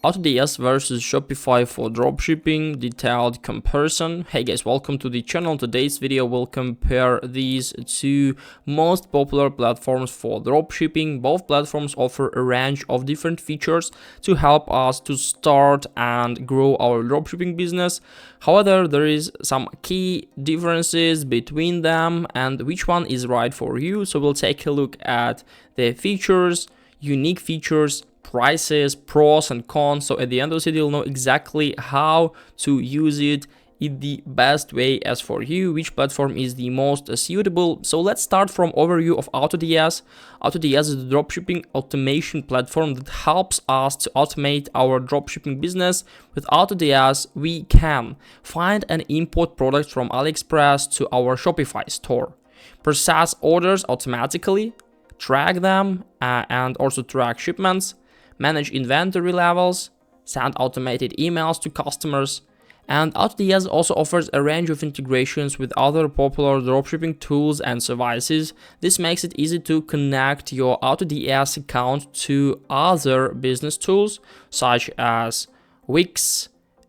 AutoDS versus Shopify for dropshipping, detailed comparison. Hey guys, welcome to the channel. Today's video will compare these two most popular platforms for dropshipping. Both platforms offer a range of different features to help us to start and grow our dropshipping business. However, there is some key differences between them and which one is right for you. So we'll take a look at the features, unique features, prices, pros and cons. So at the end of the video, you'll know exactly how to use it in the best way as for you, which platform is the most suitable. So let's start from overview of AutoDS. AutoDS is the dropshipping automation platform that helps us to automate our dropshipping business. With AutoDS, we can find and import products from AliExpress to our Shopify store, process orders automatically, track them and also track shipments, manage inventory levels, send automated emails to customers, and AutoDS also offers a range of integrations with other popular dropshipping tools and services. This makes it easy to connect your AutoDS account to other business tools such as Wix,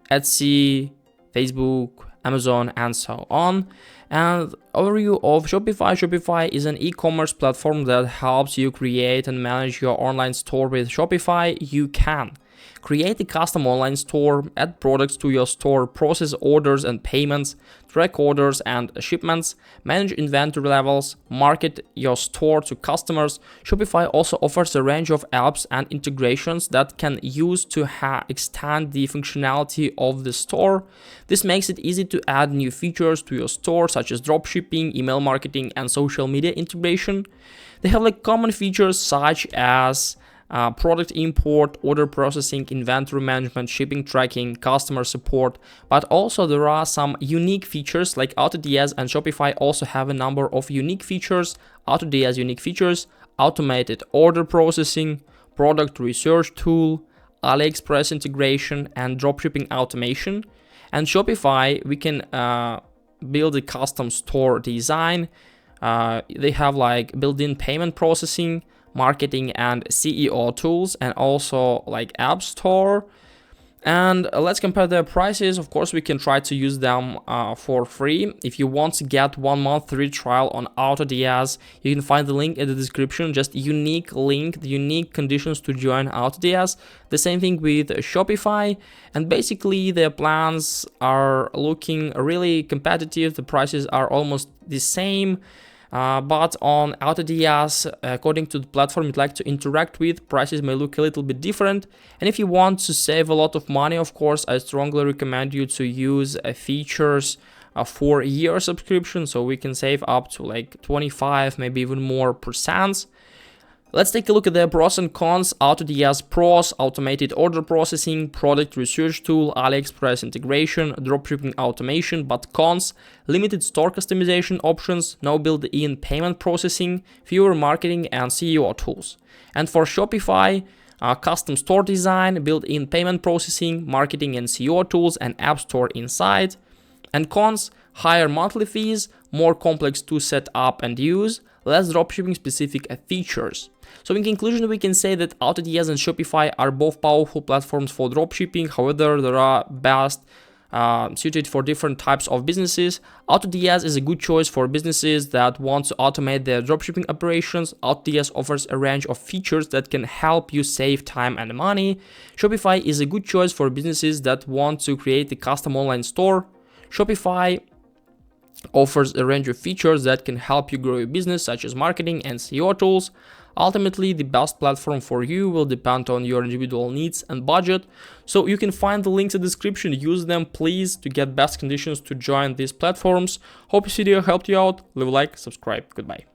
Etsy, Facebook, Amazon, and so on. And overview of Shopify. Shopify is an e-commerce platform that helps you create and manage your online store. With Shopify, you can create a custom online store, add products to your store, process orders and payments, track orders and shipments, manage inventory levels, market your store to customers. Shopify also offers a range of apps and integrations that can use to extend the functionality of the store. This makes it easy to add new features to your store, such as dropshipping, email marketing, and social media integration. They have common features such as product import, order processing, inventory management, shipping tracking, customer support, but also there are some unique features like AutoDS and Shopify also have a number of unique features. AutoDS unique features: automated order processing, product research tool, AliExpress integration, and dropshipping automation. And Shopify, we can build a custom store design. They have built-in payment processing, marketing and SEO tools, and also app store. And let's compare their prices. Of course, we can try to use them for free. If you want to get 1 month free trial on AutoDS, you can find the link in the description. Just unique link, the unique conditions to join AutoDS. The same thing with Shopify, and basically their plans are looking really competitive. The prices are almost the same. But on AutoDS, according to the platform you'd like to interact with, prices may look a little bit different. And if you want to save a lot of money, of course, I strongly recommend you to use features for a year subscription, so we can save up to 25, maybe even more %. Let's take a look at the pros and cons. AutoDS pros: automated order processing, product research tool, AliExpress integration, dropshipping automation. But cons: limited store customization options, no built-in payment processing, fewer marketing and SEO tools. And for Shopify, custom store design, built-in payment processing, marketing and SEO tools, and app store inside. And cons: higher monthly fees, more complex to set up and use, less dropshipping specific features. So in conclusion, we can say that AutoDS and Shopify are both powerful platforms for dropshipping. However, they are best suited for different types of businesses. AutoDS is a good choice for businesses that want to automate their dropshipping operations. AutoDS offers a range of features that can help you save time and money. Shopify is a good choice for businesses that want to create a custom online store. Shopify offers a range of features that can help you grow your business, such as marketing and SEO tools. Ultimately, the best platform for you will depend on your individual needs and budget. So you can find the links in the description. Use them, please, to get best conditions to join these platforms. Hope this video helped you out. Leave a like, subscribe. Goodbye.